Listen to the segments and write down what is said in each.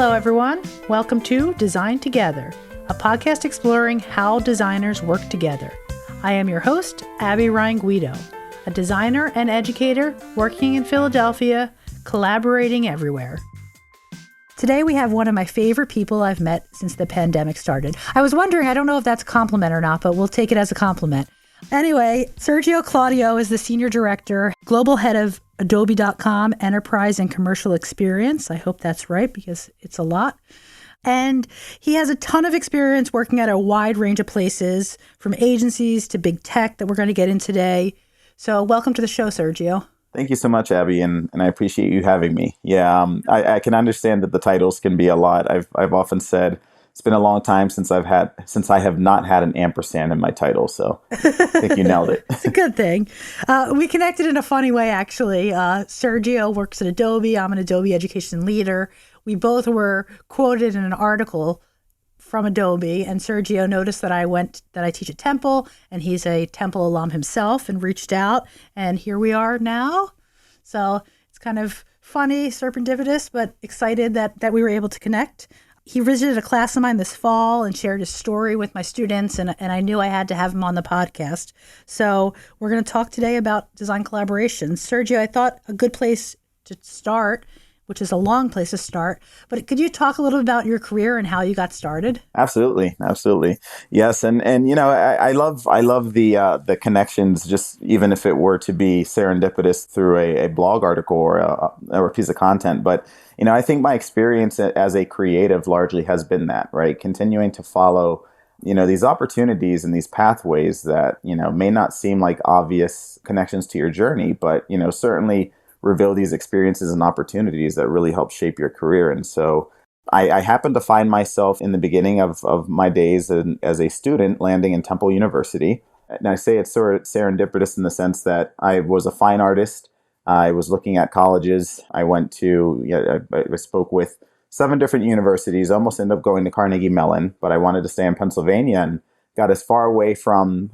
Hello, everyone. Welcome to Design Together, a podcast exploring how designers work together. I am your host, Abby Ryan Guido, a designer and educator working in Philadelphia, collaborating everywhere. Today, we have one of my favorite people I've met since the pandemic started. I was wondering, I don't know if that's a compliment or not, but we'll take it as a compliment. Anyway, Sergio Claudio is the Senior Director, Global Head of Adobe.com Enterprise and Commercial Experience. I hope that's right because it's a lot. And he has a ton of experience working at a wide range of places, from agencies to big tech that we're going to get in today. So welcome to the show, Sergio. Thank you so much, Abby, and I appreciate you having me. I can understand that the titles can be a lot. I've often said it's been a long time since I have not had an ampersand in my title, so I think you nailed it. It's a good thing. We connected in a funny way, actually. Sergio works at Adobe. I'm an Adobe education leader. We both were quoted in an article from Adobe, and Sergio noticed that I teach at Temple, and he's a Temple alum himself, and reached out, and here we are now. So it's kind of funny, serendipitous, but excited that we were able to connect. He visited a class of mine this fall and shared his story with my students, and I knew I had to have him on the podcast. So we're going to talk today about design collaboration. Sergio, I thought a good place to start, which is a long place to start, but could you talk a little about your career and how you got started? Absolutely. Yes, and you know, I love the connections, just even if it were to be serendipitous through a blog article or a piece of content. But you know, I think my experience as a creative largely has been that, right? Continuing to follow, you know, these opportunities and these pathways that, you know, may not seem like obvious connections to your journey, but, you know, certainly reveal these experiences and opportunities that really help shape your career. And so I happened to find myself in the beginning of my days as a student landing in Temple University. And I say it's sort of serendipitous in the sense that I was a fine artist. I was looking at colleges. I spoke with 7 different universities, almost ended up going to Carnegie Mellon, but I wanted to stay in Pennsylvania and got as far away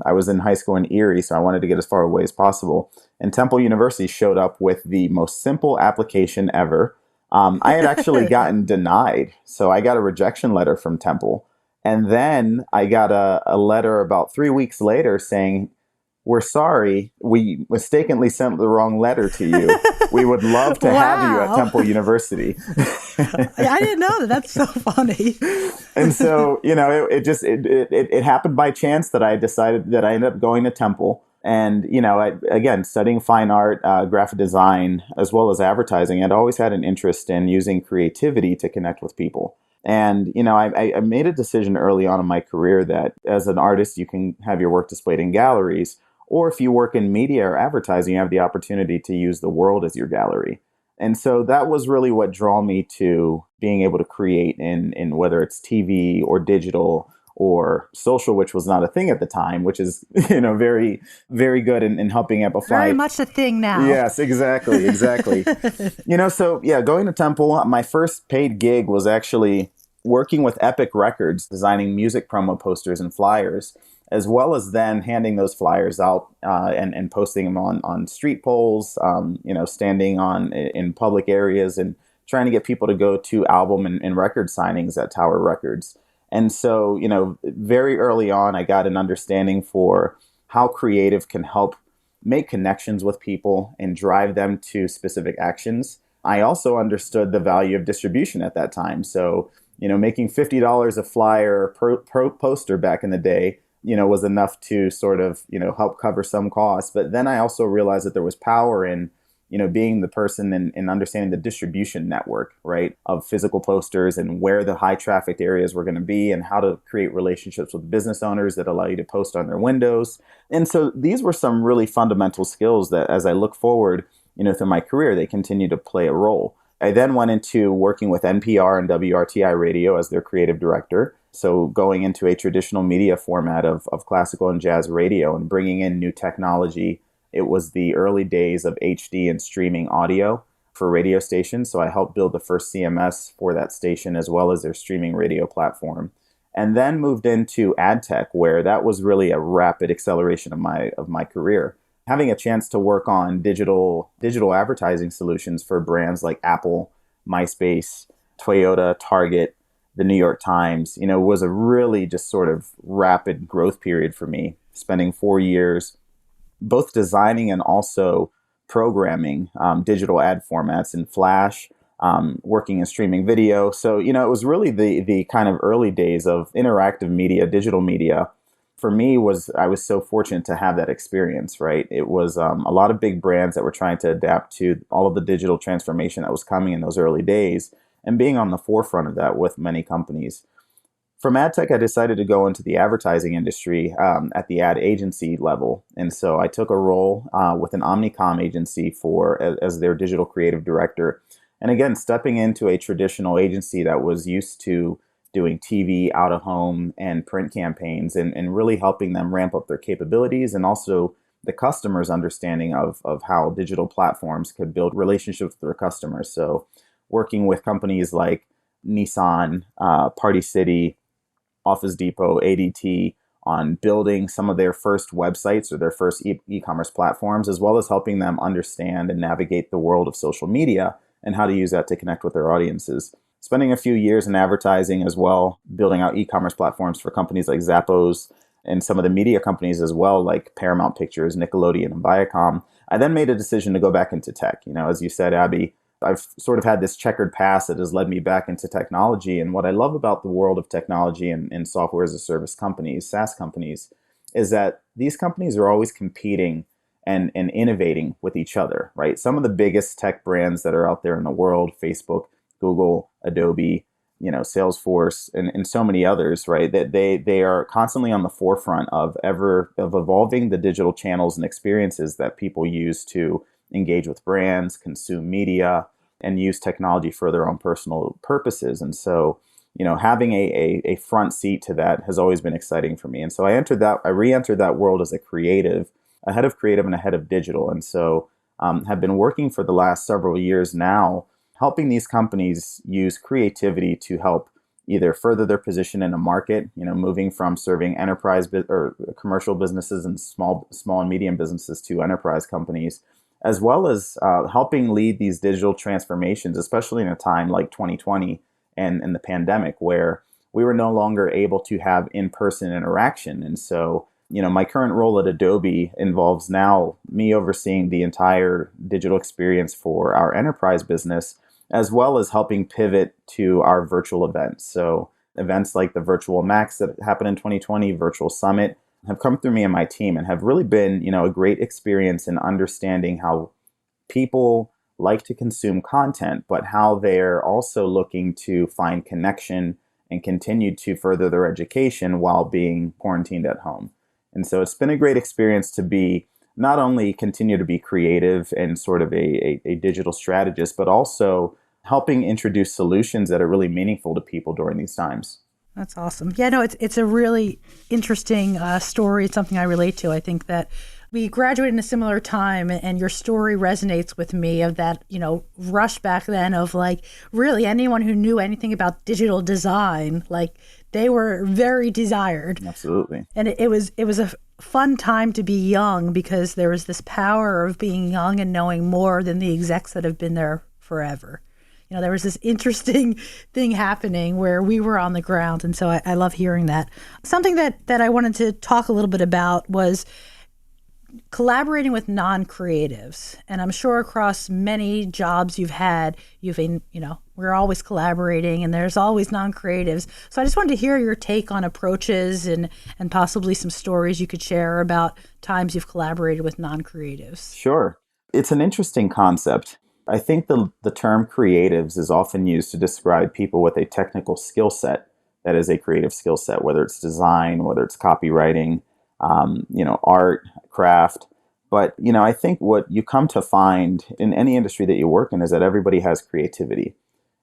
I was in high school in Erie, so I wanted to get as far away as possible. And Temple University showed up with the most simple application ever. I had actually gotten denied, so I got a rejection letter from Temple. And then I got a letter about 3 weeks later saying, "We're sorry, we mistakenly sent the wrong letter to you. We would love to have you at Temple University." I didn't know that. That's so funny. And so, you know, it happened by chance that I decided that I ended up going to Temple. And, you know, again, studying fine art, graphic design, as well as advertising, I'd always had an interest in using creativity to connect with people. And, you know, I made a decision early on in my career that as an artist, you can have your work displayed in galleries. Or if you work in media or advertising, you have the opportunity to use the world as your gallery. And so that was really what drew me to being able to create in whether it's TV or digital or social, which was not a thing at the time, which is, you know, very, very good in helping amplify. Very much a thing now. Yes, exactly. You know, so yeah, going to Temple, my first paid gig was actually working with Epic Records, designing music promo posters and flyers, as well as then handing those flyers out and posting them on street poles, you know, standing in public areas and trying to get people to go to album and record signings at Tower Records. And so, you know, very early on, I got an understanding for how creative can help make connections with people and drive them to specific actions. I also understood the value of distribution at that time. So, you know, making $50 a flyer per poster back in the day, you know, was enough to sort of, you know, help cover some costs. But then I also realized that there was power in, you know, being the person and understanding the distribution network, right, of physical posters and where the high trafficked areas were going to be and how to create relationships with business owners that allow you to post on their windows. And so these were some really fundamental skills that as I look forward, you know, through my career, they continue to play a role. I then went into working with NPR and WRTI Radio as their creative director. So going into a traditional media format of classical and jazz radio and bringing in new technology. It was the early days of HD and streaming audio for radio stations. So I helped build the first CMS for that station as well as their streaming radio platform. And then moved into ad tech, where that was really a rapid acceleration of my career. Having a chance to work on digital advertising solutions for brands like Apple, MySpace, Toyota, Target, the New York Times, was a really just sort of rapid growth period for me, spending 4 years both designing and also programming digital ad formats in Flash, working in streaming video. So, it was really the kind of early days of interactive media, digital media. For me, I was so fortunate to have that experience, right? It was a lot of big brands that were trying to adapt to all of the digital transformation that was coming in those early days, and being on the forefront of that with many companies. From ad tech, I decided to go into the advertising industry at the ad agency level. And so I took a role with an Omnicom agency as their digital creative director. And again, stepping into a traditional agency that was used to doing TV, out of home, and print campaigns, and really helping them ramp up their capabilities, and also the customers' understanding of how digital platforms could build relationships with their customers. So working with companies like Nissan, Party City, Office Depot, ADT, on building some of their first websites or their first e-commerce platforms, as well as helping them understand and navigate the world of social media and how to use that to connect with their audiences. Spending a few years in advertising as well, building out e-commerce platforms for companies like Zappos and some of the media companies as well, like Paramount Pictures, Nickelodeon, and Viacom. I then made a decision to go back into tech. As you said, Abby, I've sort of had this checkered past that has led me back into technology. And what I love about the world of technology and software as a service companies, SaaS companies, is that these companies are always competing and innovating with each other, right? Some of the biggest tech brands that are out there in the world, Facebook, Google, Adobe, Salesforce, and so many others, right? That they are constantly on the forefront of evolving the digital channels and experiences that people use to engage with brands, consume media, and use technology for their own personal purposes. And so, having a front seat to that has always been exciting for me. And so I re-entered that world as a creative, a head of creative and a head of digital. And so have been working for the last several years now, helping these companies use creativity to help either further their position in a market, moving from serving enterprise or commercial businesses and small and medium businesses to enterprise companies, as well as helping lead these digital transformations, especially in a time like 2020 and the pandemic, where we were no longer able to have in-person interaction. And so, my current role at Adobe involves now me overseeing the entire digital experience for our enterprise business, as well as helping pivot to our virtual events. So events like the Virtual Max that happened in 2020, Virtual Summit, have come through me and my team and have really been, a great experience in understanding how people like to consume content, but how they're also looking to find connection and continue to further their education while being quarantined at home. And so it's been a great experience to be not only continue to be creative and sort of a digital strategist, but also helping introduce solutions that are really meaningful to people during these times. That's awesome. Yeah, no, it's a really interesting story. It's something I relate to. I think that we graduated in a similar time, and your story resonates with me of that, rush back then of like really anyone who knew anything about digital design, like they were very desired. Absolutely. And it was a fun time to be young because there was this power of being young and knowing more than the execs that have been there forever. There was this interesting thing happening where we were on the ground. And so I love hearing that. Something that I wanted to talk a little bit about was collaborating with non-creatives. And I'm sure across many jobs you've had, we're always collaborating and there's always non-creatives. So I just wanted to hear your take on approaches and possibly some stories you could share about times you've collaborated with non-creatives. Sure. It's an interesting concept. I think the term creatives is often used to describe people with a technical skill set that is a creative skill set, whether it's design, whether it's copywriting, art, craft. But, I think what you come to find in any industry that you work in is that everybody has creativity.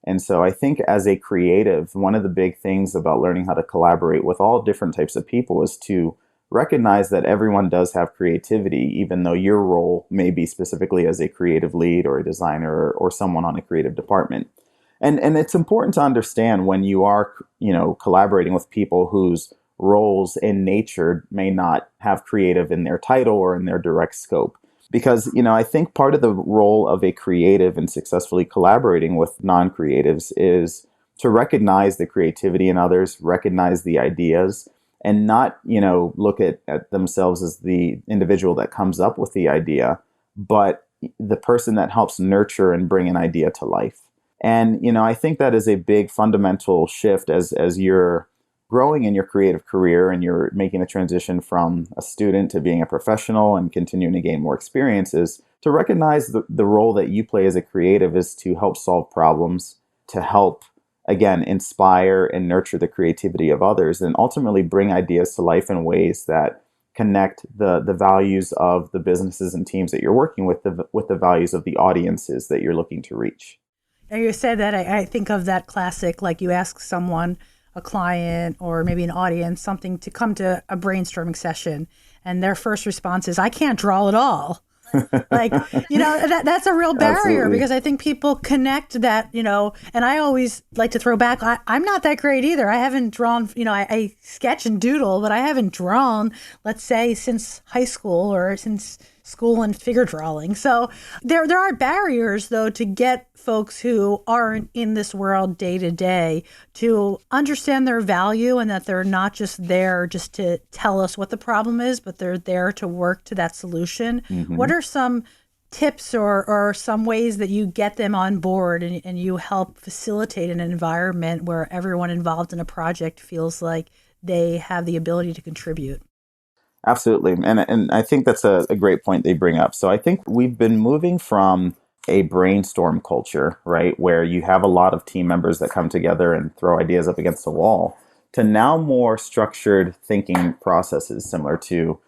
And so I think as a creative, one of the big things about learning how to collaborate with all different types of people is to recognize that everyone does have creativity, even though your role may be specifically as a creative lead or a designer or someone on a creative department. And it's important to understand when you are, collaborating with people whose roles in nature may not have creative in their title or in their direct scope. Because, I think part of the role of a creative and successfully collaborating with non-creatives is to recognize the creativity in others, recognize the ideas, and not, look at themselves as the individual that comes up with the idea, but the person that helps nurture and bring an idea to life. And, I think that is a big fundamental shift as you're growing in your creative career and you're making the transition from a student to being a professional and continuing to gain more experiences, to recognize the role that you play as a creative is to help solve problems, to help, again, inspire and nurture the creativity of others, and ultimately bring ideas to life in ways that connect the values of the businesses and teams that you're working with the values of the audiences that you're looking to reach. And you said that, I think of that classic, like you ask someone, a client or maybe an audience, something to come to a brainstorming session, and their first response is, I can't draw at all. Like, that's a real barrier. Absolutely. Because I think people connect that, and I always like to throw back, I'm not that great either. I haven't drawn, I sketch and doodle, but I haven't drawn, let's say, since high school or since school and figure drawing. So there are barriers, though, to get folks who aren't in this world day to day to understand their value, and that they're not just there just to tell us what the problem is, but they're there to work to that solution. Mm-hmm. What are some tips or some ways that you get them on board and you help facilitate an environment where everyone involved in a project feels like they have the ability to contribute? Absolutely. And I think that's a great point they bring up. So I think we've been moving from a brainstorm culture, right, where you have a lot of team members that come together and throw ideas up against the wall, to now more structured thinking processes similar to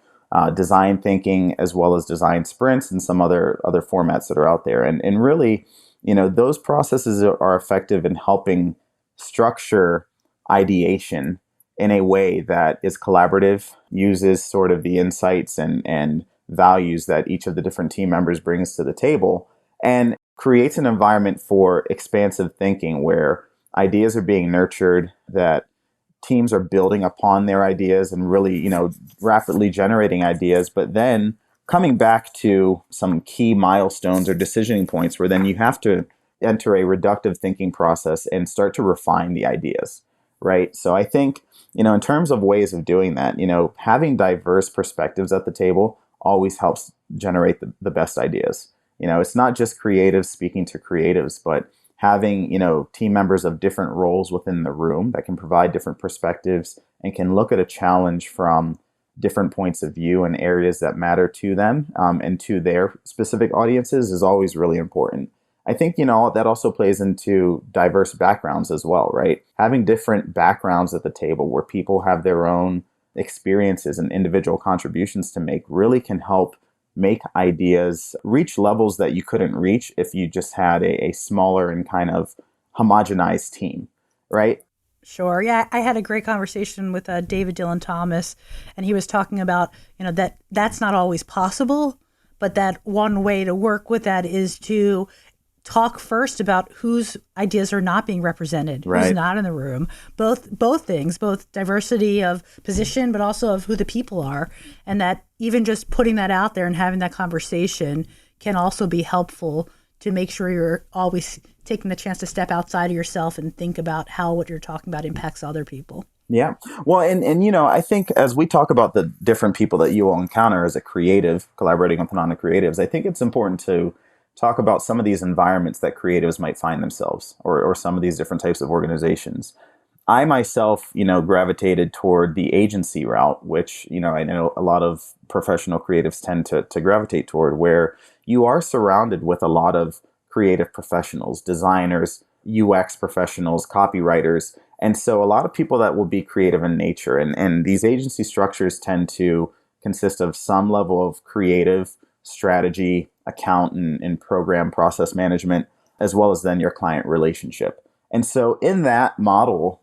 design thinking, as well as design sprints and some other formats that are out there. And really, those processes are effective in helping structure ideation in a way that is collaborative, uses sort of the insights and values that each of the different team members brings to the table, and creates an environment for expansive thinking where ideas are being nurtured, that teams are building upon their ideas and really, rapidly generating ideas, but then coming back to some key milestones or decisioning points where then you have to enter a reductive thinking process and start to refine the ideas, right? So I think, in terms of ways of doing that, having diverse perspectives at the table always helps generate the best ideas. It's not just creatives speaking to creatives, but having, team members of different roles within the room that can provide different perspectives and can look at a challenge from different points of view and areas that matter to them and to their specific audiences is always really important. I think, that also plays into diverse backgrounds as well, right? Having different backgrounds at the table where people have their own experiences and individual contributions to make really can help make ideas reach levels that you couldn't reach if you just had a smaller and kind of homogenized team, right? Sure. Yeah, I had a great conversation with David Dylan Thomas, and he was talking about, that's not always possible, but that one way to work with that is to talk first about whose ideas are not being represented, right, who's not in the room, both things, both diversity of position, but also of who the people are. And that even just putting that out there and having that conversation can also be helpful to make sure you're always taking the chance to step outside of yourself and think about how what you're talking about impacts other people. Yeah. Well, and I think as we talk about the different people that you will encounter as a creative, collaborating with non-creatives, I think it's important to talk about some of these environments that creatives might find themselves, or some of these different types of organizations. I myself, gravitated toward the agency route, which, I know a lot of professional creatives tend to gravitate toward, where you are surrounded with a lot of creative professionals, designers, UX professionals, copywriters. And so a lot of people that will be creative in nature. And these agency structures tend to consist of some level of creative strategy, account and program process management, as well as then your client relationship. And so in that model,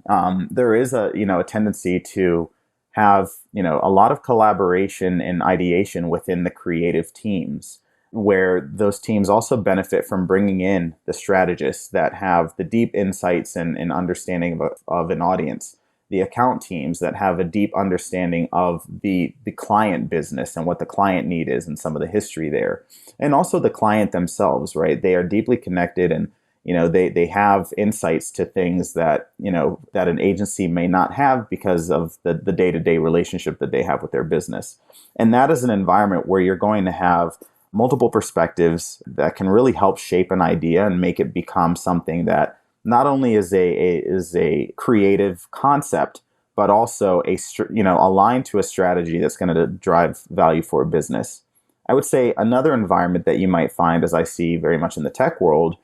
there is a tendency to have, a lot of collaboration and ideation within the creative teams, where those teams also benefit from bringing in the strategists that have the deep insights and understanding of an audience the account teams that have a deep understanding of the client business and what the client need is and some of the history there. And also the client themselves, right? They are deeply connected, and they have insights to things that that an agency may not have because of the day-to-day relationship that they have with their business. And that is an environment where you're going to have multiple perspectives that can really help shape an idea and make it become something that not only is a creative concept, but also aligned to a strategy that's going to drive value for a business. I would say another environment that you might find, as I see very much in the tech world,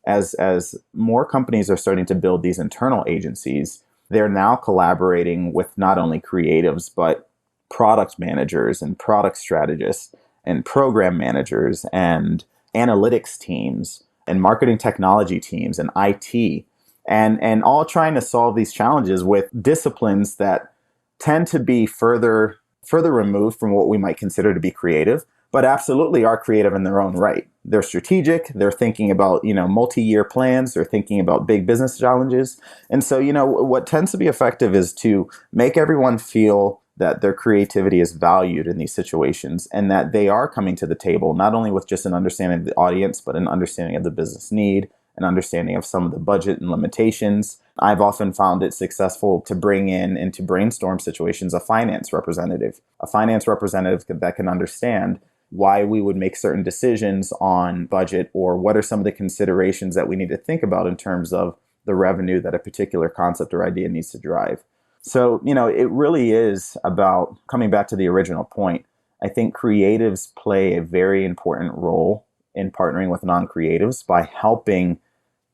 as more companies are starting to build these internal agencies, they're now collaborating with not only creatives, but product managers and product strategists and program managers and analytics teams and marketing technology teams and IT, and all trying to solve these challenges with disciplines that tend to be further removed from what we might consider to be creative, but absolutely are creative in their own right. They're strategic. They're thinking about, multi-year plans. They're thinking about big business challenges. And so, what tends to be effective is to make everyone feel that their creativity is valued in these situations, and that they are coming to the table not only with just an understanding of the audience, but an understanding of the business need, an understanding of some of the budget and limitations. I've often found it successful to bring in into brainstorm situations a finance representative that can understand why we would make certain decisions on budget, or what are some of the considerations that we need to think about in terms of the revenue that a particular concept or idea needs to drive. So, it really is about coming back to the original point. I think creatives play a very important role in partnering with non-creatives by helping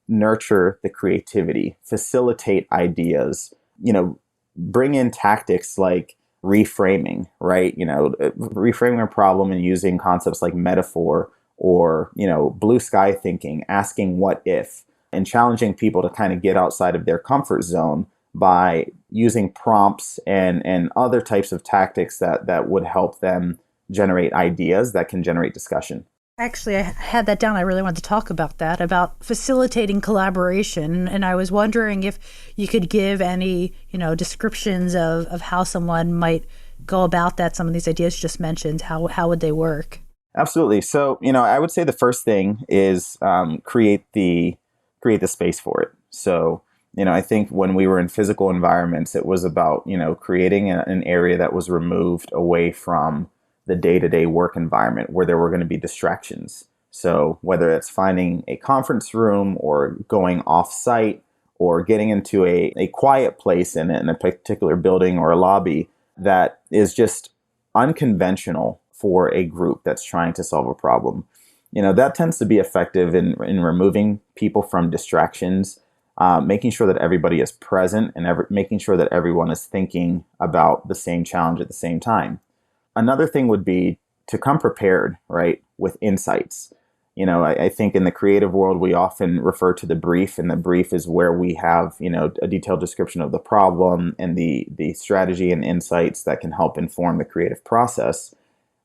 nurture the creativity, facilitate ideas, bring in tactics like reframing, right? Reframing a problem and using concepts like metaphor or, blue sky thinking, asking what if, and challenging people to kind of get outside of their comfort zone by using prompts and other types of tactics that would help them generate ideas that can generate discussion. Actually, I had that down. I really wanted to talk about that, about facilitating collaboration. And I was wondering if you could give any, descriptions of how someone might go about that. Some of these ideas you just mentioned, how would they work? Absolutely. So, I would say the first thing is create the space for it. So, I think when we were in physical environments, it was about, creating an area that was removed away from the day-to-day work environment where there were going to be distractions. So whether it's finding a conference room or going off-site or getting into a quiet place in a particular building or a lobby that is just unconventional for a group that's trying to solve a problem. That tends to be effective in removing people from distractions, making sure that everybody is present and making sure that everyone is thinking about the same challenge at the same time. Another thing would be to come prepared, right, with insights. I think in the creative world, we often refer to the brief, and the brief is where we have, a detailed description of the problem and the strategy and insights that can help inform the creative process.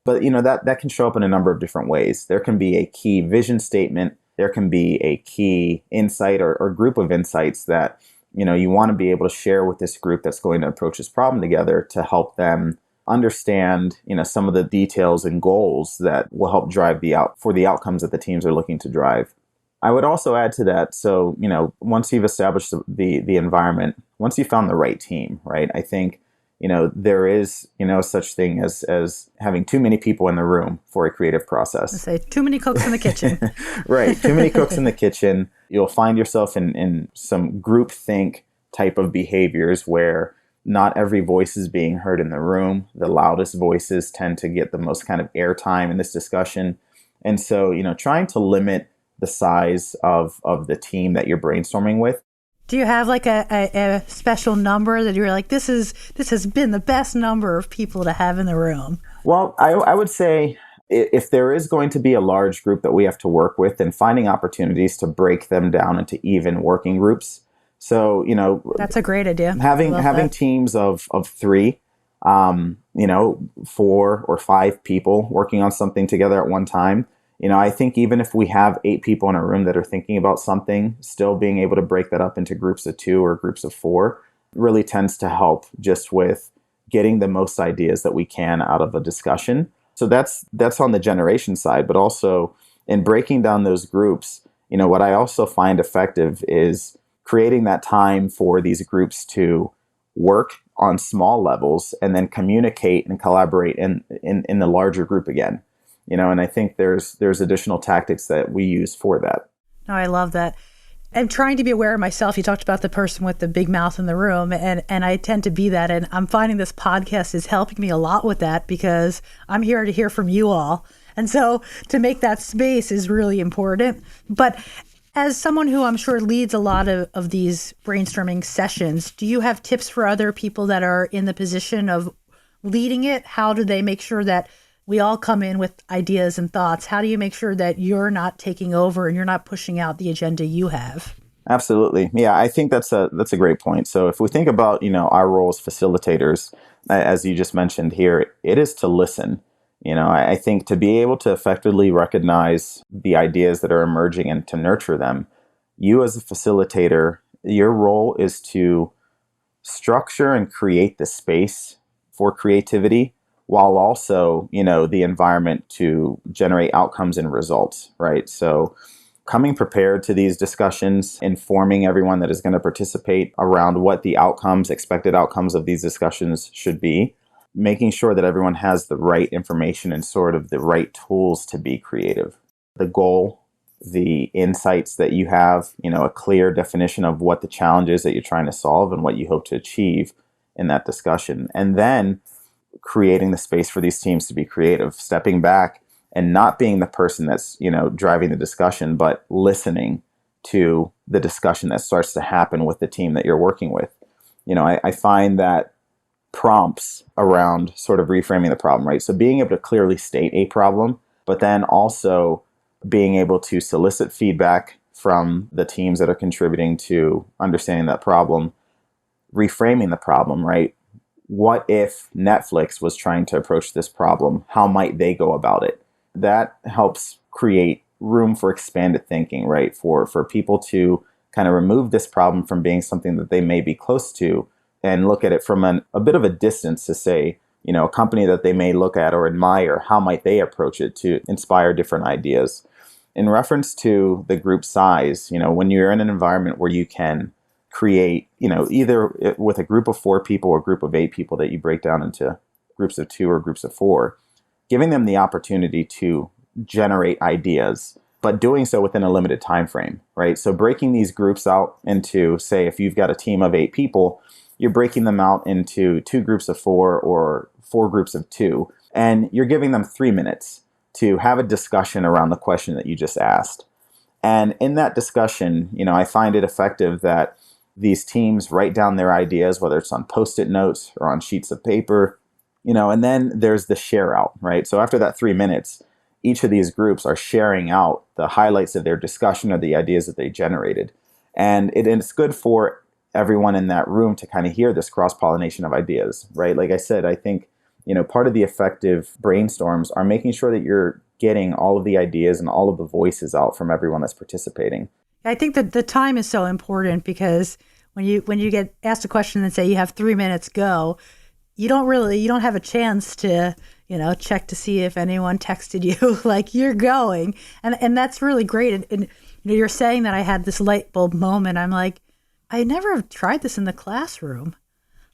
But, that can show up in a number of different ways. There can be a key vision statement. There can be a key insight or group of insights that, you want to be able to share with this group that's going to approach this problem together to help them understand, some of the details and goals that will help drive the outcomes that the teams are looking to drive. I would also add to that. So, once you've established the environment, once you found the right team, right? I think, there is, such thing as having too many people in the room for a creative process. I say too many cooks in the kitchen. Right. Too many cooks in the kitchen. You'll find yourself in some groupthink type of behaviors where not every voice is being heard in the room. The loudest voices tend to get the most kind of airtime in this discussion. And so, trying to limit the size of the team that you're brainstorming with. Do you have like a special number that you're like, this has been the best number of people to have in the room? Well, I would say if there is going to be a large group that we have to work with, then finding opportunities to break them down into even working groups. So, that's a great idea. Having teams of 3, 4 or 5 people working on something together at one time. I think even if we have 8 people in a room that are thinking about something, still being able to break that up into groups of 2 or groups of 4 really tends to help just with getting the most ideas that we can out of a discussion. So that's on the generation side, but also in breaking down those groups, what I also find effective is creating that time for these groups to work on small levels and then communicate and collaborate in the larger group again. And I think there's additional tactics that we use for that. No, I love that. I'm trying to be aware of myself. You talked about the person with the big mouth in the room, and I tend to be that. And I'm finding this podcast is helping me a lot with that because I'm here to hear from you all. And so to make that space is really important. But as someone who I'm sure leads a lot of these brainstorming sessions, do you have tips for other people that are in the position of leading it? How do they make sure that we all come in with ideas and thoughts? How do you make sure that you're not taking over and you're not pushing out the agenda you have? Absolutely. Yeah, I think that's a great point. So if we think about, our role as facilitators, as you just mentioned here, it is to listen. I think to be able to effectively recognize the ideas that are emerging and to nurture them, you as a facilitator, your role is to structure and create the space for creativity while also, the environment to generate outcomes and results, right? So coming prepared to these discussions, informing everyone that is going to participate around what the expected outcomes of these discussions should be, making sure that everyone has the right information and sort of the right tools to be creative. The goal, the insights that you have, a clear definition of what the challenge is that you're trying to solve and what you hope to achieve in that discussion. And then creating the space for these teams to be creative, stepping back and not being the person that's, driving the discussion, but listening to the discussion that starts to happen with the team that you're working with. I find that prompts around sort of reframing the problem, right? So being able to clearly state a problem, but then also being able to solicit feedback from the teams that are contributing to understanding that problem, reframing the problem, right? What if Netflix was trying to approach this problem? How might they go about it? That helps create room for expanded thinking, right? For people to kind of remove this problem from being something that they may be close to and look at it from a bit of a distance to say, a company that they may look at or admire, how might they approach it to inspire different ideas? In reference to the group size, when you're in an environment where you can create, either with a group of 4 people or a group of 8 people that you break down into groups of 2 or groups of 4, giving them the opportunity to generate ideas, but doing so within a limited time frame, right? So breaking these groups out into, say, if you've got a team of 8 people, you're breaking them out into 2 groups of 4 or 4 groups of 2, and you're giving them 3 minutes to have a discussion around the question that you just asked. And in that discussion, I find it effective that these teams write down their ideas, whether it's on Post-it notes or on sheets of paper, and then there's the share out, right? So after that 3 minutes, each of these groups are sharing out the highlights of their discussion or the ideas that they generated. And it's good for everyone in that room to kind of hear this cross-pollination of ideas, right? Like I said, I think, part of the effective brainstorms are making sure that you're getting all of the ideas and all of the voices out from everyone that's participating. I think that the time is so important because when you get asked a question and say you have 3 minutes, go, you don't have a chance to, check to see if anyone texted you. Like, you're going. And that's really great. And you're saying that I had this light bulb moment. I'm like, I never have tried this in the classroom.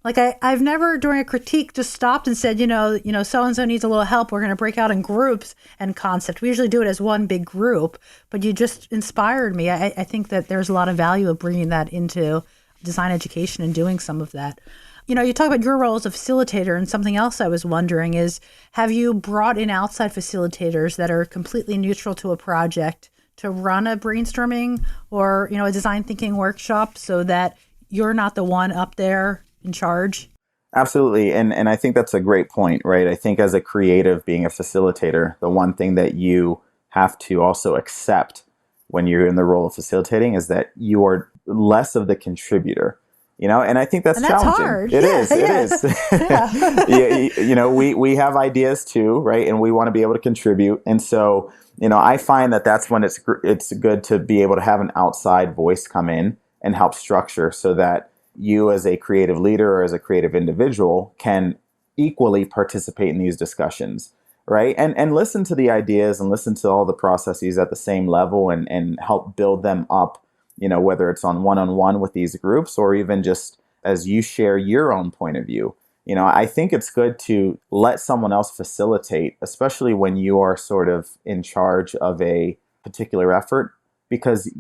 Like, I've never during a critique just stopped and said, so-and-so needs a little help. We're going to break out in groups and concept. We usually do it as one big group, but you just inspired me. I think that there's a lot of value of bringing that into design education and doing some of that. You talk about your role as a facilitator, and something else I was wondering is, have you brought in outside facilitators that are completely neutral to a project to run a brainstorming or, a design thinking workshop so that you're not the one up there in charge? Absolutely. And I think that's a great point, right? I think as a creative, being a facilitator, the one thing that you have to also accept when you're in the role of facilitating is that you are less of the contributor. And I think that's challenging. Hard. It is. Yeah. We have ideas too, right? And we want to be able to contribute. And so, I find that that's when it's good to be able to have an outside voice come in and help structure so that, you as a creative leader or as a creative individual can equally participate in these discussions, right? And listen to the ideas and listen to all the processes at the same level and help build them up, whether it's on one-on-one with these groups or even just as you share your own point of view. I think it's good to let someone else facilitate, especially when you are sort of in charge of a particular effort, because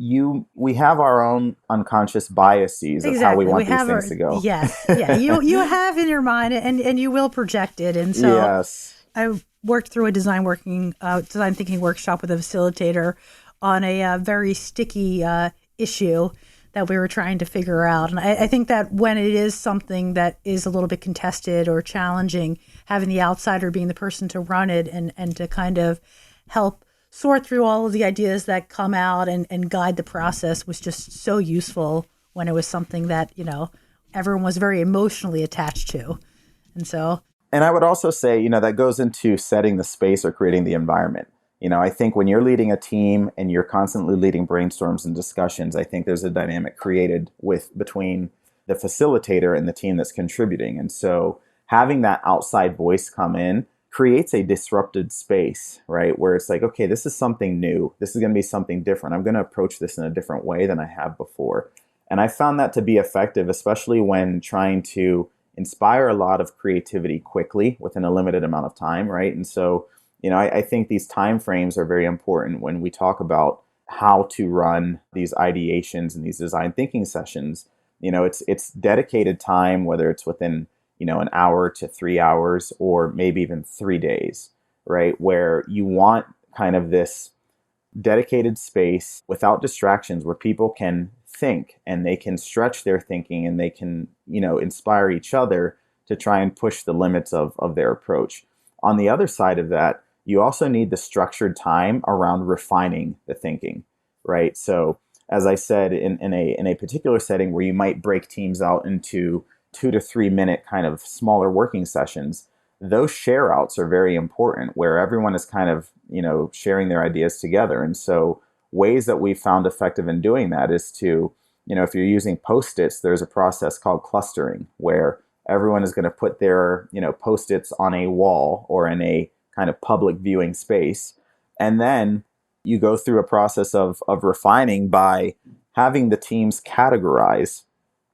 we have our own unconscious biases of how we want these things to go. Yes. Yeah. You have in your mind and you will project it. And so yes. I worked through a design thinking workshop with a facilitator on a very sticky issue that we were trying to figure out. And I think that when it is something that is a little bit contested or challenging, having the outsider being the person to run it and to kind of help sort through all of the ideas that come out and guide the process was just so useful when it was something that, everyone was very emotionally attached to. And I would also say, that goes into setting the space or creating the environment. I think when you're leading a team and you're constantly leading brainstorms and discussions, I think there's a dynamic created between the facilitator and the team that's contributing. And so having that outside voice come in creates a disrupted space, right? Where it's like, okay, this is something new. This is going to be something different. I'm going to approach this in a different way than I have before. And I found that to be effective, especially when trying to inspire a lot of creativity quickly within a limited amount of time, right? And so I think these time frames are very important when we talk about how to run these ideations and these design thinking sessions. It's dedicated time, whether it's within, an hour to 3 hours or maybe even 3 days, right? Where you want kind of this dedicated space without distractions where people can think and they can stretch their thinking and they can, inspire each other to try and push the limits of their approach. On the other side of that, you also need the structured time around refining the thinking, right? So as I said, in a particular setting where you might break teams out into 2 to 3 minute kind of smaller working sessions, those share outs are very important where everyone is kind of, sharing their ideas together. And so ways that we found effective in doing that is to, if you're using Post-its, there's a process called clustering where everyone is going to put their, Post-its on a wall or in a kind of public viewing space. And then you go through a process of refining by having the teams categorize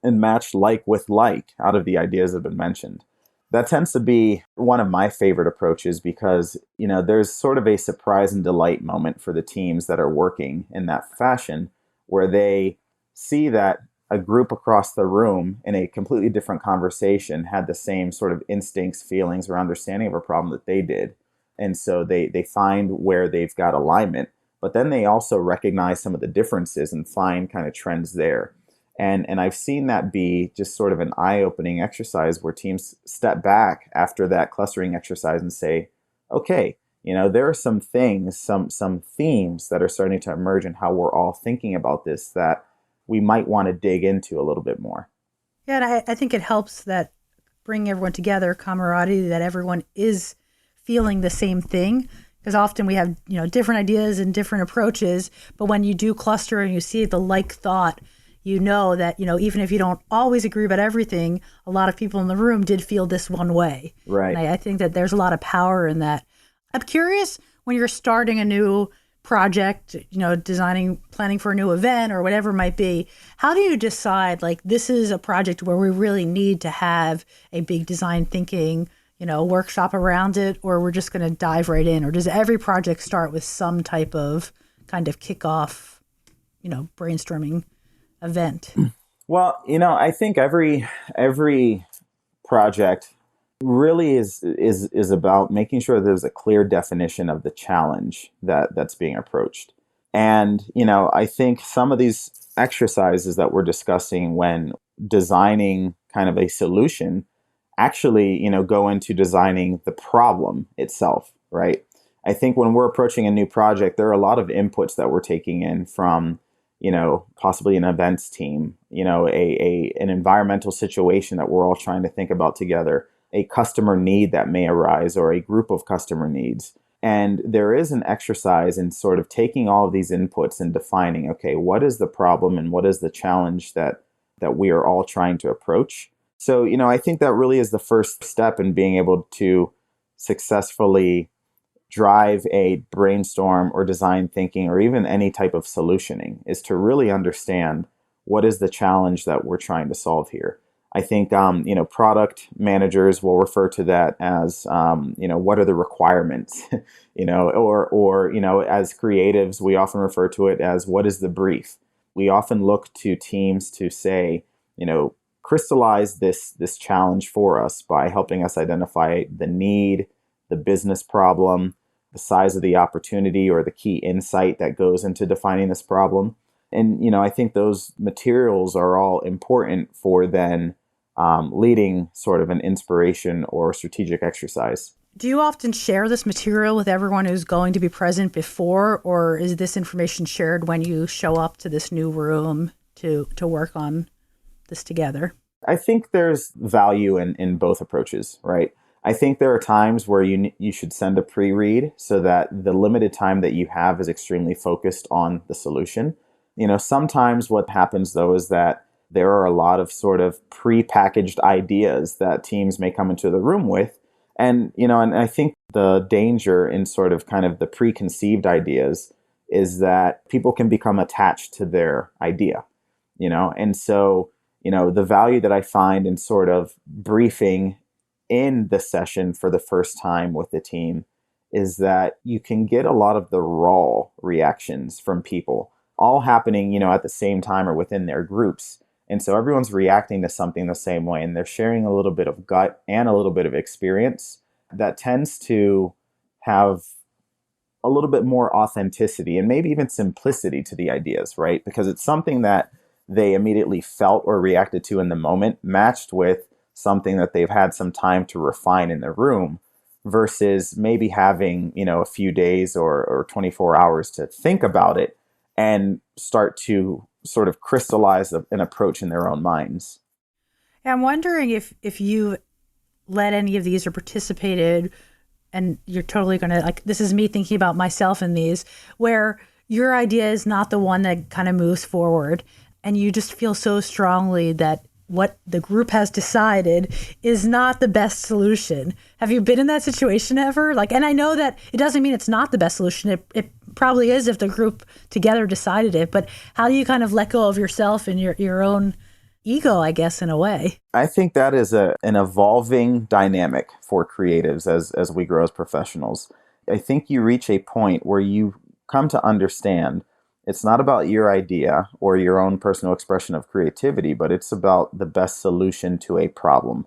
and match like with like out of the ideas that have been mentioned. That tends to be one of my favorite approaches because, there's sort of a surprise and delight moment for the teams that are working in that fashion where they see that a group across the room in a completely different conversation had the same sort of instincts, feelings, or understanding of a problem that they did. And so they find where they've got alignment, but then they also recognize some of the differences and find kind of trends there. And I've seen that be just sort of an eye-opening exercise where teams step back after that clustering exercise and say, okay, there are some things, some themes that are starting to emerge in how we're all thinking about this that we might want to dig into a little bit more. Yeah, and I think it helps that bring everyone together, camaraderie, that everyone is feeling the same thing. Because often we have, different ideas and different approaches, but when you do cluster and you see the like thought, that, even if you don't always agree about everything, a lot of people in the room did feel this one way. Right. And I think that there's a lot of power in that. I'm curious when you're starting a new project, planning for a new event or whatever it might be, how do you decide, like, this is a project where we really need to have a big design thinking, workshop around it, or we're just going to dive right in? Or does every project start with some type of kind of kickoff, brainstorming event? Well, I think every project really is about making sure there's a clear definition of the challenge that's being approached. And, I think some of these exercises that we're discussing when designing kind of a solution actually, go into designing the problem itself, right? I think when we're approaching a new project, there are a lot of inputs that we're taking in from, possibly an events team, an environmental situation that we're all trying to think about together, a customer need that may arise or a group of customer needs. And there is an exercise in sort of taking all of these inputs and defining, okay, what is the problem and what is the challenge that that we are all trying to approach. So, I think that really is the first step in being able to successfully drive a brainstorm or design thinking or even any type of solutioning, is to really understand what is the challenge that we're trying to solve here. I think, product managers will refer to that as, what are the requirements, or as creatives, we often refer to it as what is the brief. We often look to teams to say, crystallize this challenge for us by helping us identify the need, the business problem, the size of the opportunity, or the key insight that goes into defining this problem. And, I think those materials are all important for then leading sort of an inspiration or strategic exercise. Do you often share this material with everyone who's going to be present before, or is this information shared when you show up to this new room to work on this together? I think there's value in both approaches, right? I think there are times where you should send a pre-read so that the limited time that you have is extremely focused on the solution. Sometimes what happens though is that there are a lot of sort of pre-packaged ideas that teams may come into the room with. And I think the danger in sort of kind of the preconceived ideas is that people can become attached to their idea, and so, the value that I find in sort of briefing in the session for the first time with the team is that you can get a lot of the raw reactions from people all happening, at the same time or within their groups. And so everyone's reacting to something the same way, and they're sharing a little bit of gut and a little bit of experience that tends to have a little bit more authenticity and maybe even simplicity to the ideas, right? Because it's something that they immediately felt or reacted to in the moment, matched with something that they've had some time to refine in the room, versus maybe having, a few days or 24 hours to think about it and start to sort of crystallize an approach in their own minds. I'm wondering if you led any of these or participated, and you're totally going to, this is me thinking about myself in these, where your idea is not the one that kind of moves forward, and you just feel so strongly that what the group has decided is not the best solution. Have you been in that situation ever? And I know that it doesn't mean it's not the best solution. It probably is if the group together decided it. But how do you kind of let go of yourself and your own ego, I guess, in a way? I think that is an evolving dynamic for creatives as we grow as professionals. I think you reach a point where you come to understand it's not about your idea or your own personal expression of creativity, but it's about the best solution to a problem.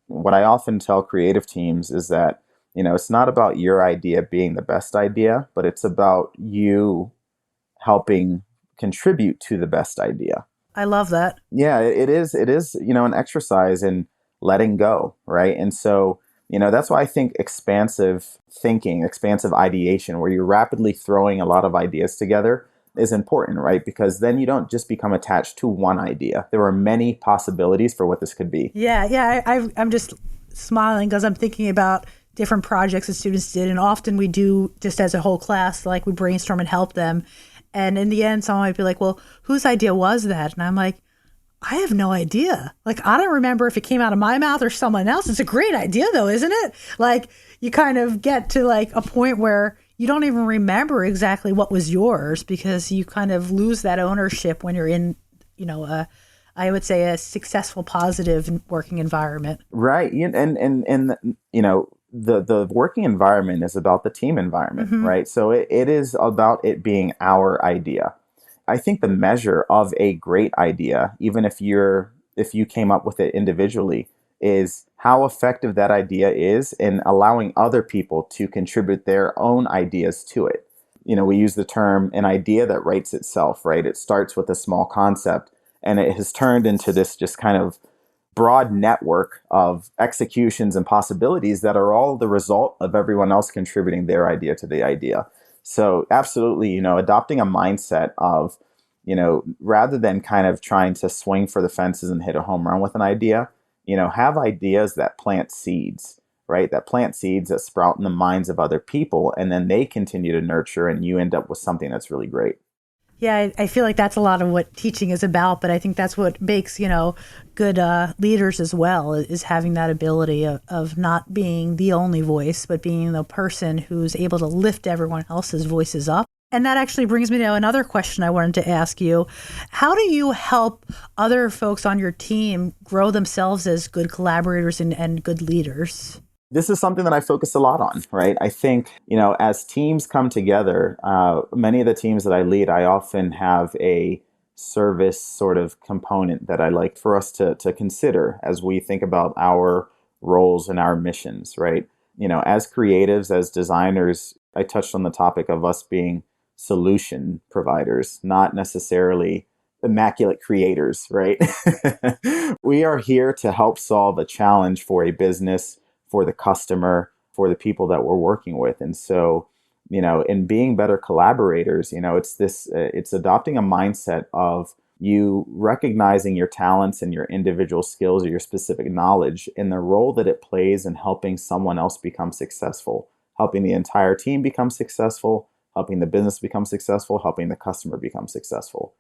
What I often tell creative teams is that, it's not about your idea being the best idea, but it's about you helping contribute to the best idea. I love that. Yeah, it is, an exercise in letting go, right? And so, that's why I think expansive thinking, expansive ideation, where you're rapidly throwing a lot of ideas together, is important, right? Because then you don't just become attached to one idea. There are many possibilities for what this could be. Yeah. I'm just smiling because I'm thinking about different projects that students did. And often we do, just as a whole class, we brainstorm and help them. And in the end, someone might be like, well, whose idea was that? And I'm like, I have no idea. I don't remember if it came out of my mouth or someone else. It's a great idea though, isn't it? You kind of get to a point where you don't even remember exactly what was yours because you kind of lose that ownership when you're in, I would say a successful, positive working environment. Right. And the working environment is about the team environment, mm-hmm. right? So it is about it being our idea. I think the measure of a great idea, even if you came up with it individually, is how effective that idea is in allowing other people to contribute their own ideas to it. We use the term an idea that writes itself, right? It starts with a small concept and it has turned into this just kind of broad network of executions and possibilities that are all the result of everyone else contributing their idea to the idea. So absolutely, adopting a mindset of, rather than kind of trying to swing for the fences and hit a home run with an idea, have ideas that plant seeds, right? That plant seeds that sprout in the minds of other people, and then they continue to nurture, and you end up with something that's really great. Yeah, I feel like that's a lot of what teaching is about, but I think that's what makes, good leaders as well, is having that ability of not being the only voice, but being the person who's able to lift everyone else's voices up. And that actually brings me to another question I wanted to ask you. How do you help other folks on your team grow themselves as good collaborators and good leaders? This is something that I focus a lot on, right? I think, as teams come together, many of the teams that I lead, I often have a service sort of component that I like for us to consider as we think about our roles and our missions, right? As creatives, as designers, I touched on the topic of us being solution providers, not necessarily immaculate creators, right? We are here to help solve a challenge for a business, for the customer, for the people that we're working with. And so, in being better collaborators, it's adopting a mindset of you recognizing your talents and your individual skills or your specific knowledge and the role that it plays in helping someone else become successful, helping the entire team become successful, helping the business become successful, helping the customer become successful.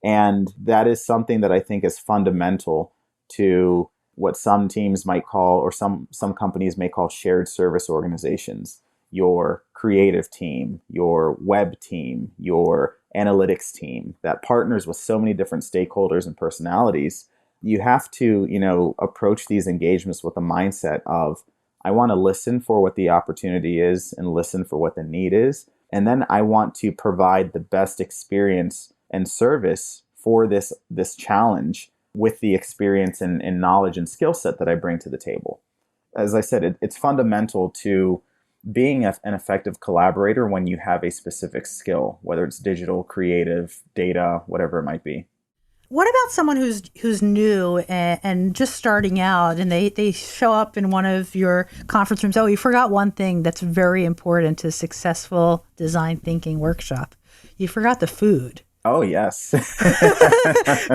And that is something that I think is fundamental to what some teams might call, or some companies may call, shared service organizations. Your creative team, your web team, your analytics team that partners with so many different stakeholders and personalities. You have to, approach these engagements with a mindset of, I want to listen for what the opportunity is and listen for what the need is. And then I want to provide the best experience and service for this challenge with the experience and knowledge and skill set that I bring to the table. As I said, it's fundamental to being an effective collaborator when you have a specific skill, whether it's digital, creative, data, whatever it might be. What about someone who's new and just starting out, and they show up in one of your conference rooms? Oh, you forgot one thing that's very important to successful design thinking workshop. You forgot the food. Oh, yes.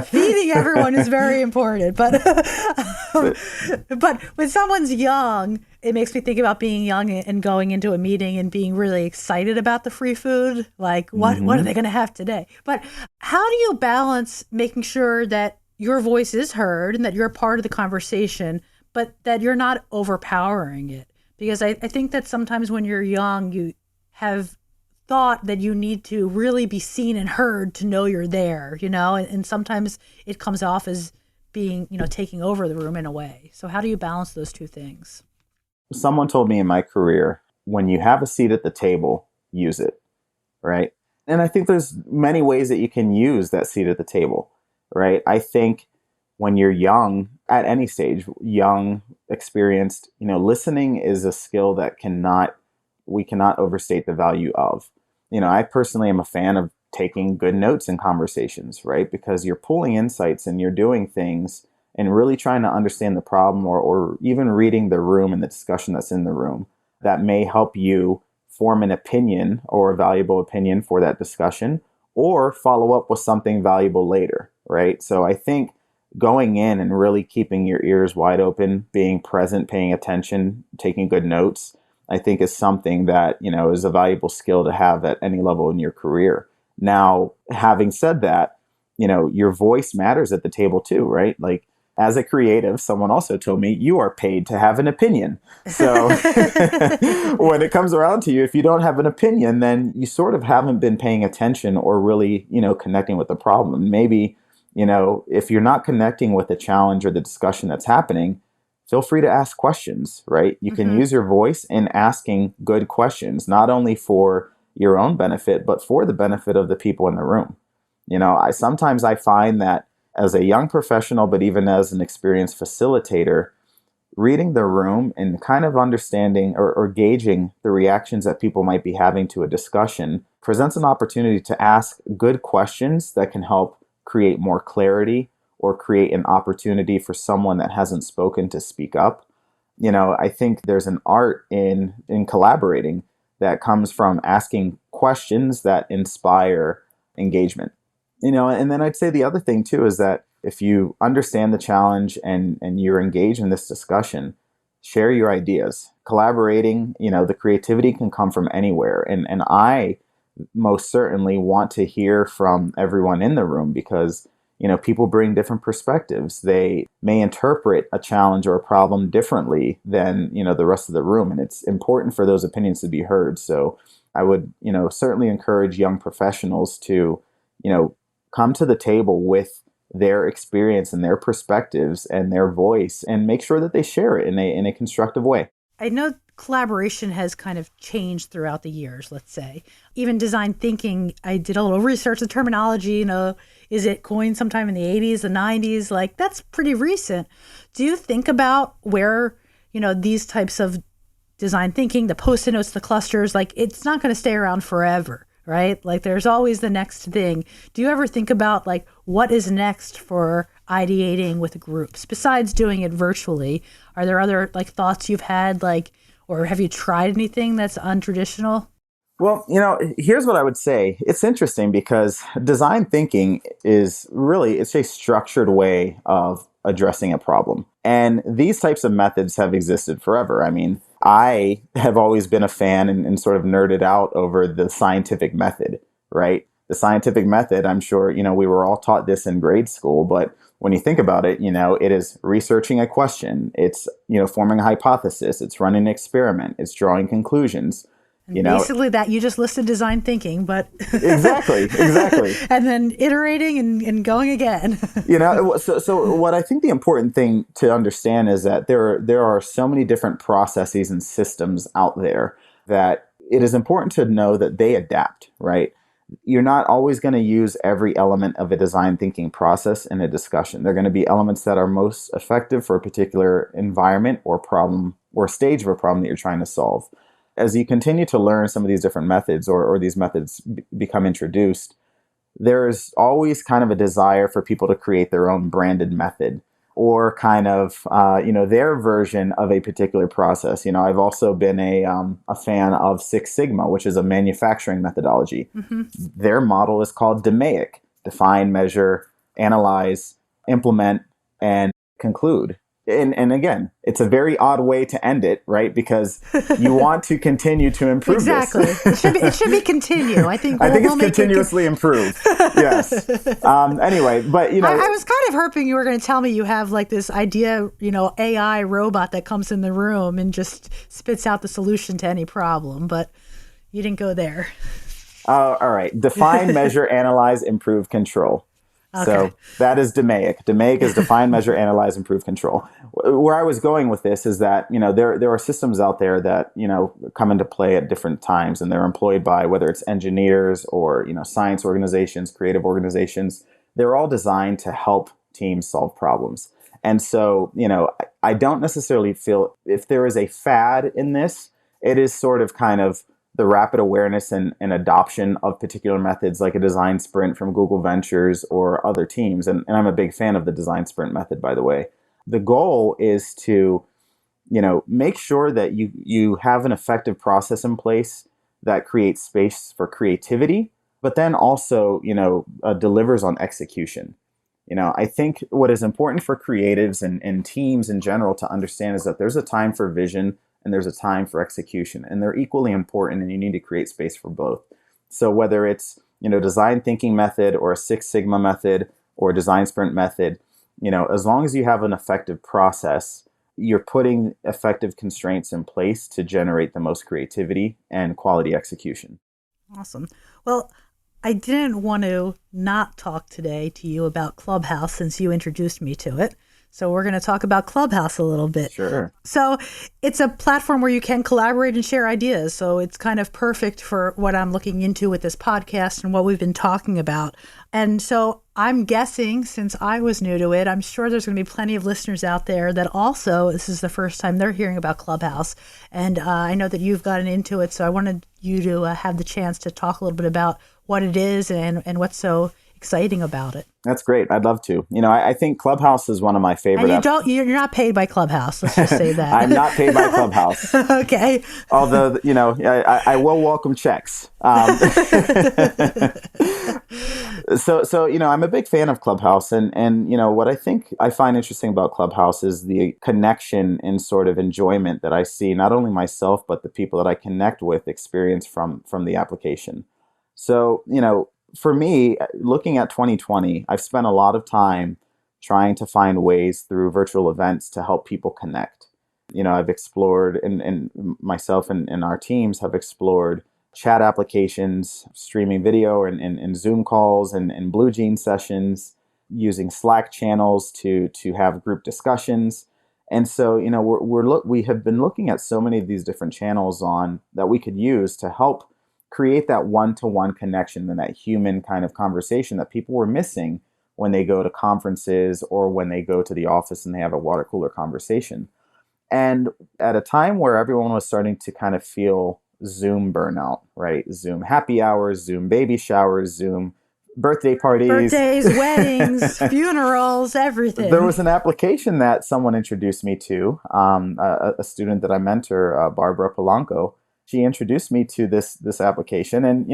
Feeding everyone is very important. But when someone's young, it makes me think about being young and going into a meeting and being really excited about the free food. Like, what are they going to have today? But how do you balance making sure that your voice is heard and that you're part of the conversation, but that you're not overpowering it? Because I think that sometimes when you're young, you have thought that you need to really be seen and heard to know you're there, and sometimes it comes off as being, taking over the room in a way. So how do you balance those two things? Someone told me in my career, when you have a seat at the table, use it, right? And I think there's many ways that you can use that seat at the table, right? I think when you're young, at any stage, young, experienced, listening is a skill that we cannot overstate the value of. I personally am a fan of taking good notes in conversations, right? Because you're pulling insights and you're doing things and really trying to understand the problem, or even reading the room and the discussion that's in the room that may help you form an opinion or a valuable opinion for that discussion, or follow up with something valuable later, right? So I think going in and really keeping your ears wide open, being present, paying attention, taking good notes, I think is something that, is a valuable skill to have at any level in your career. Now, having said that, your voice matters at the table too, right? Like, as a creative, someone also told me you are paid to have an opinion. So when it comes around to you, if you don't have an opinion, then you sort of haven't been paying attention or really, connecting with the problem. Maybe, if you're not connecting with the challenge or the discussion that's happening, feel free to ask questions, right? You can use your voice in asking good questions, not only for your own benefit, but for the benefit of the people in the room. Sometimes I find that as a young professional, but even as an experienced facilitator, reading the room and kind of understanding or gauging the reactions that people might be having to a discussion presents an opportunity to ask good questions that can help create more clarity or create an opportunity for someone that hasn't spoken to speak up. I think there's an art in collaborating that comes from asking questions that inspire engagement. And then I'd say the other thing too is that if you understand the challenge and you're engaged in this discussion, share your ideas. Collaborating, the creativity can come from anywhere. And I most certainly want to hear from everyone in the room because, people bring different perspectives. They may interpret a challenge or a problem differently than, the rest of the room. And it's important for those opinions to be heard. So I would, certainly encourage young professionals to, come to the table with their experience and their perspectives and their voice and make sure that they share it in a constructive way. I know collaboration has kind of changed throughout the years, let's say. Even design thinking, I did a little research, the terminology, is it coined sometime in the 80s, the 90s? Like, that's pretty recent. Do you think about where, these types of design thinking, the post-it notes, the clusters, like, it's not going to stay around forever, right? Like, there's always the next thing. Do you ever think about, like, what is next for ideating with groups besides doing it virtually? Are there other, like, thoughts you've had, like, or have you tried anything that's untraditional? Well, here's what I would say. It's interesting because design thinking is really, it's a structured way of addressing a problem. And these types of methods have existed forever. I mean, I have always been a fan and sort of nerded out over the scientific method, right? The scientific method, I'm sure, we were all taught this in grade school, but when you think about it, it is researching a question. It's, forming a hypothesis. It's running an experiment. It's drawing conclusions. Basically that you just listed design thinking, but exactly. And then iterating and going again. So what I think the important thing to understand is that there are so many different processes and systems out there that it is important to know that they adapt, right? You're not always going to use every element of a design thinking process in a discussion. There are going to be elements that are most effective for a particular environment or problem or stage of a problem that you're trying to solve. As you continue to learn some of these different methods or these methods become introduced, there's always kind of a desire for people to create their own branded method or kind of, their version of a particular process. I've also been a fan of Six Sigma, which is a manufacturing methodology. Mm-hmm. Their model is called DMAIC: define, measure, analyze, implement, and conclude. And again, it's a very odd way to end it, right? Because you want to continue to improve exactly. this. It should be continue. I think it's continuously improved. Yes. Anyway, but I was kind of hoping you were going to tell me you have like this idea, AI robot that comes in the room and just spits out the solution to any problem, but you didn't go there. All right. Define, measure, analyze, improve, control. Okay. So that is DMAIC. DMAIC is define, measure, analyze, improve, control. Where I was going with this is that, there are systems out there that, come into play at different times, and they're employed by whether it's engineers or, science organizations, creative organizations. They're all designed to help teams solve problems. And so, I don't necessarily feel if there is a fad in this, it is sort of kind of the rapid awareness and adoption of particular methods like a design sprint from Google Ventures or other teams. And I'm a big fan of the design sprint method, by the way. The goal is to, make sure that you have an effective process in place that creates space for creativity, but then also, delivers on execution. I think what is important for creatives and teams in general to understand is that there's a time for vision and there's a time for execution, and they're equally important, and you need to create space for both. So whether it's, design thinking method or a Six Sigma method or a design sprint method, as long as you have an effective process, you're putting effective constraints in place to generate the most creativity and quality execution. Awesome. Well, I didn't want to not talk today to you about Clubhouse since you introduced me to it. So we're going to talk about Clubhouse a little bit. Sure. So it's a platform where you can collaborate and share ideas. So it's kind of perfect for what I'm looking into with this podcast and what we've been talking about. And so I'm guessing, since I was new to it, I'm sure there's going to be plenty of listeners out there that also, this is the first time they're hearing about Clubhouse. And I know that you've gotten into it. So I wanted you to have the chance to talk a little bit about what it is and what's so exciting about it. That's great. I'd love to. I think Clubhouse is one of my favorite. And you're not paid by Clubhouse. Let's just say that. I'm not paid by Clubhouse. Okay. Although, I will welcome checks. So, I'm a big fan of Clubhouse, and what I think I find interesting about Clubhouse is the connection and sort of enjoyment that I see not only myself, but the people that I connect with experience from the application. So, for me, looking at 2020, I've spent a lot of time trying to find ways through virtual events to help people connect. I've explored, and myself and our teams have explored chat applications, streaming video and Zoom calls and Blue Jean sessions, using Slack channels to have group discussions. And so, we have been looking at so many of these different channels on that we could use to help create that one-to-one connection and that human kind of conversation that people were missing when they go to conferences or when they go to the office and they have a water cooler conversation. And at a time where everyone was starting to kind of feel Zoom burnout, right? Zoom happy hours, Zoom baby showers, Zoom birthday parties, birthdays, weddings, funerals, everything. There was an application that someone introduced me to, a student that I mentor, Barbara Polanco. She introduced me to this application. And,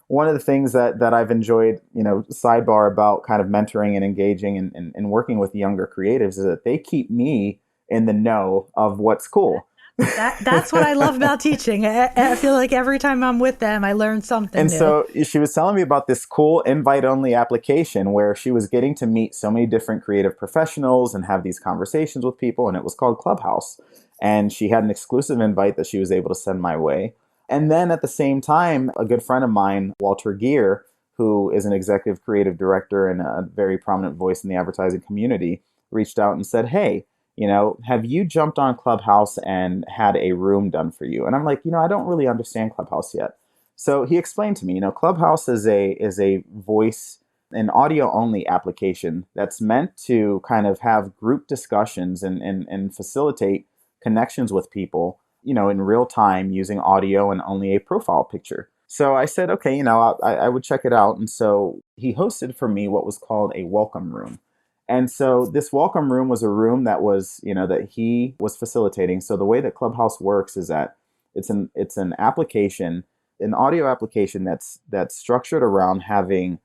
one of the things that I've enjoyed, sidebar about kind of mentoring and engaging and working with younger creatives is that they keep me in the know of what's cool. That's what I love about teaching. I feel like every time I'm with them, I learn something and new. So she was telling me about this cool invite-only application where she was getting to meet so many different creative professionals and have these conversations with people, and it was called Clubhouse. And she had an exclusive invite that she was able to send my way. And then at the same time, a good friend of mine, Walter Gear, who is an executive creative director and a very prominent voice in the advertising community, reached out and said, hey, have you jumped on Clubhouse and had a room done for you? And I'm like, I don't really understand Clubhouse yet. So he explained to me, Clubhouse is a voice and audio only application that's meant to kind of have group discussions and facilitate connections with people, in real time using audio and only a profile picture. So I said, okay, I would check it out. And so he hosted for me what was called a welcome room. And so this welcome room was a room that was, that he was facilitating. So the way that Clubhouse works is that it's an application, an audio application that's structured around having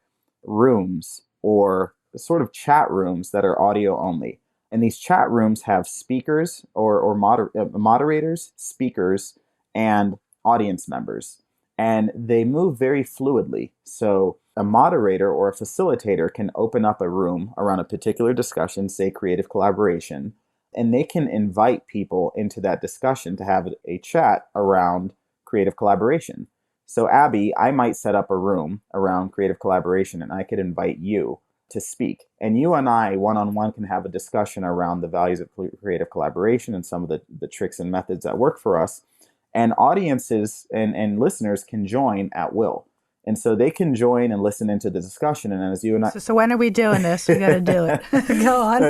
rooms or sort of chat rooms that are audio only. And these chat rooms have speakers or moderators, speakers, and audience members. And they move very fluidly. So a moderator or a facilitator can open up a room around a particular discussion, say creative collaboration, and they can invite people into that discussion to have a chat around creative collaboration. So Abby, I might set up a room around creative collaboration and I could invite you to speak. And you and I, one-on-one, can have a discussion around the values of creative collaboration and some of the tricks and methods that work for us. And audiences and listeners can join at will. And so they can join and listen into the discussion. And as you and I... So when are we doing this? We got to do it. Go on.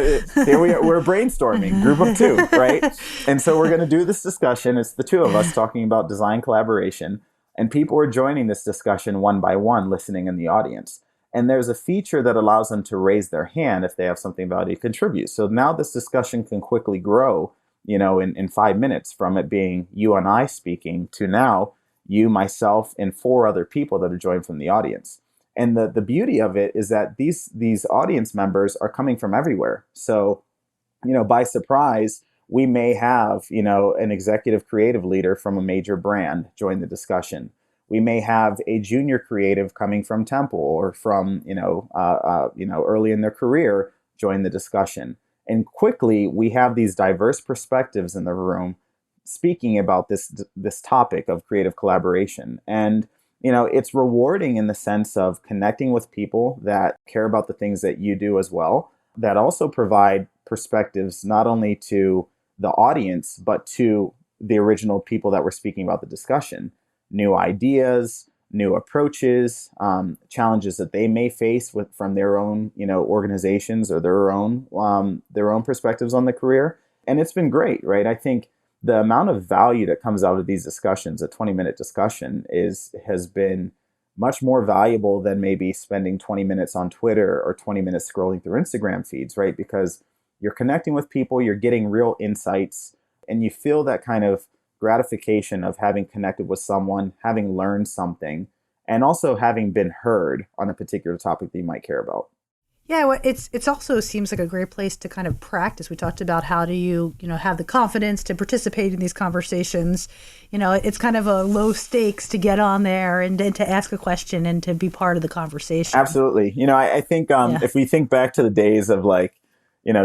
Here we are. We're brainstorming, group of two, right? And so we're going to do this discussion. It's the two of us talking about design collaboration. And people are joining this discussion one by one, listening in the audience. And there's a feature that allows them to raise their hand if they have something valuable to contribute. So now this discussion can quickly grow, in 5 minutes, from it being you and I speaking to now you, myself, and 4 other people that are joined from the audience. And the beauty of it is that these audience members are coming from everywhere. So, by surprise, we may have, an executive creative leader from a major brand join the discussion. We may have a junior creative coming from Temple or from, early in their career join the discussion. And quickly, we have these diverse perspectives in the room speaking about this topic of creative collaboration. And, it's rewarding in the sense of connecting with people that care about the things that you do as well, that also provide perspectives not only to the audience, but to the original people that were speaking about the discussion. New ideas, new approaches, challenges that they may face from their own, organizations or their own perspectives on the career. And it's been great, right? I think the amount of value that comes out of these discussions, a 20-minute discussion, has been much more valuable than maybe spending 20 minutes on Twitter or 20 minutes scrolling through Instagram feeds, right? Because you're connecting with people, you're getting real insights, and you feel that kind of gratification of having connected with someone, having learned something, and also having been heard on a particular topic that you might care about. Yeah, well, it's also seems like a great place to kind of practice. We talked about how do you have the confidence to participate in these conversations. It's kind of a low stakes to get on there and to ask a question and to be part of the conversation. Absolutely. I think if we think back to the days of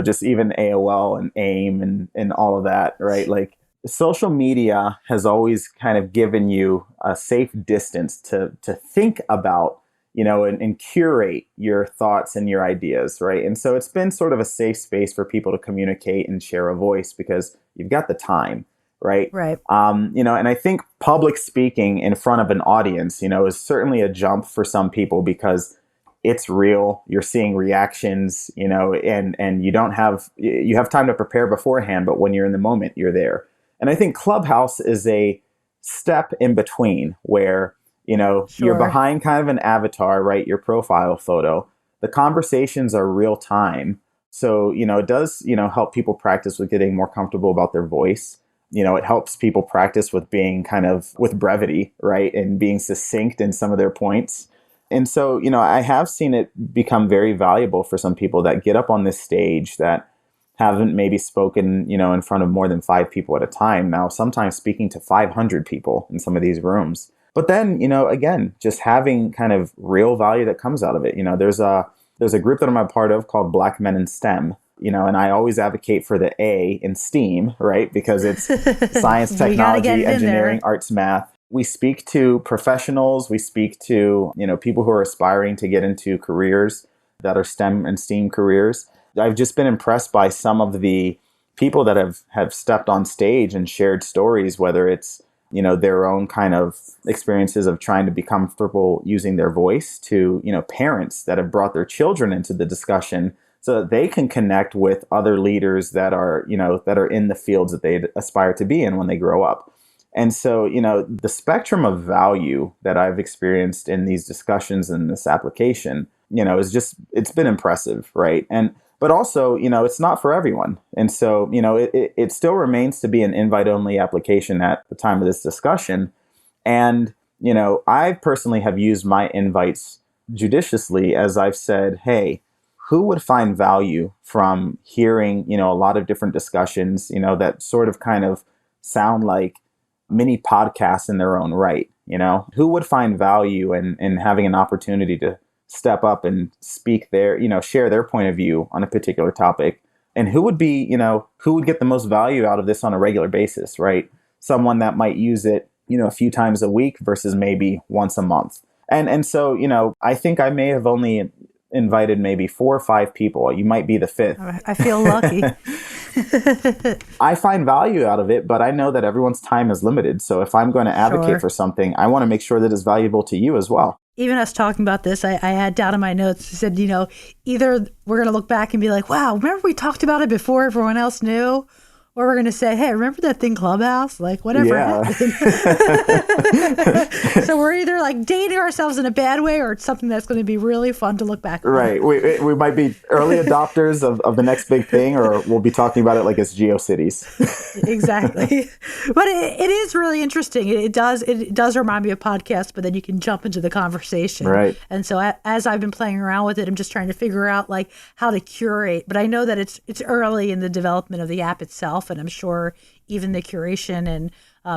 just even AOL and AIM and all of that, right? Like social media has always kind of given you a safe distance to think about, and curate your thoughts and your ideas, right? And so it's been sort of a safe space for people to communicate and share a voice because you've got the time, right? Right. And I think public speaking in front of an audience, is certainly a jump for some people because it's real. You're seeing reactions, and you have time to prepare beforehand, but when you're in the moment, you're there. And I think Clubhouse is a step in between where, Sure. you're behind kind of an avatar, right? Your profile photo. The conversations are real time. So, it does, help people practice with getting more comfortable about their voice. It helps people practice with being with brevity, right? And being succinct in some of their points. And so, I have seen it become very valuable for some people that get up on this stage that haven't maybe spoken, in front of more than 5 people at a time. Now, sometimes speaking to 500 people in some of these rooms. But then, again, just having kind of real value that comes out of it. There's a group that I'm a part of called Black Men in STEM, and I always advocate for the A in STEAM, right? Because it's science, technology, engineering, arts, math. We speak to professionals. We speak to, people who are aspiring to get into careers that are STEM and STEAM careers. I've just been impressed by some of the people that have stepped on stage and shared stories, whether it's, their own kind of experiences of trying to be comfortable using their voice to, parents that have brought their children into the discussion so that they can connect with other leaders that are, that are in the fields that they aspire to be in when they grow up. And so, the spectrum of value that I've experienced in these discussions and this application, it's been impressive, right? But also, it's not for everyone. And so, it still remains to be an invite-only application at the time of this discussion. And, I personally have used my invites judiciously as I've said, hey, who would find value from hearing, a lot of different discussions, that sort of kind of sound like mini podcasts in their own right? Who would find value in having an opportunity to step up and speak share their point of view on a particular topic? And who would get the most value out of this on a regular basis, right? Someone that might use it, a few times a week versus maybe once a month. And so, I think I may have only invited maybe 4 or 5 people. You might be the 5th. I feel lucky. I find value out of it, but I know that everyone's time is limited. So if I'm going to advocate for something, I want to make sure that it's valuable to you as well. Even us talking about this, I had down in my notes, I said, either we're going to look back and be like, wow, remember we talked about it before everyone else knew? Or we're going to say, hey, remember that thing Clubhouse? Like, whatever happened. So we're either like dating ourselves in a bad way or it's something that's going to be really fun to look back on. Right. We might be early adopters of the next big thing, or we'll be talking about it like it's GeoCities. Exactly. But it is really interesting. It does remind me of podcasts, but then you can jump into the conversation. Right. And so as I've been playing around with it, I'm just trying to figure out like how to curate. But I know that it's early in the development of the app itself. And I'm sure even the curation and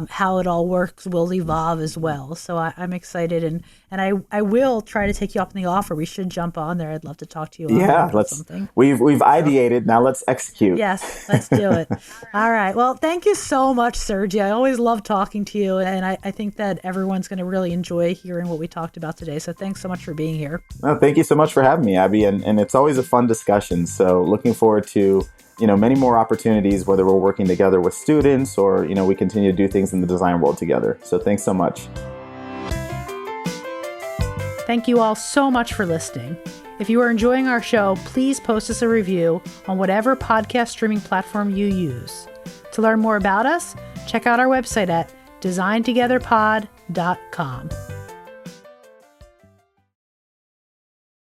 how it all works will evolve as well. So I'm excited, and I will try to take you up on the offer. We should jump on there. I'd love to talk to you. About something. We've ideated. Now let's execute. Yes, let's do it. All right. Well, thank you so much, Sergio. I always love talking to you, and I think that everyone's going to really enjoy hearing what we talked about today. So thanks so much for being here. Well, thank you so much for having me, Abby, and it's always a fun discussion. So looking forward to many more opportunities, whether we're working together with students or, we continue to do things in the design world together. So thanks so much. Thank you all so much for listening. If you are enjoying our show, please post us a review on whatever podcast streaming platform you use. To learn more about us, check out our website at designtogetherpod.com.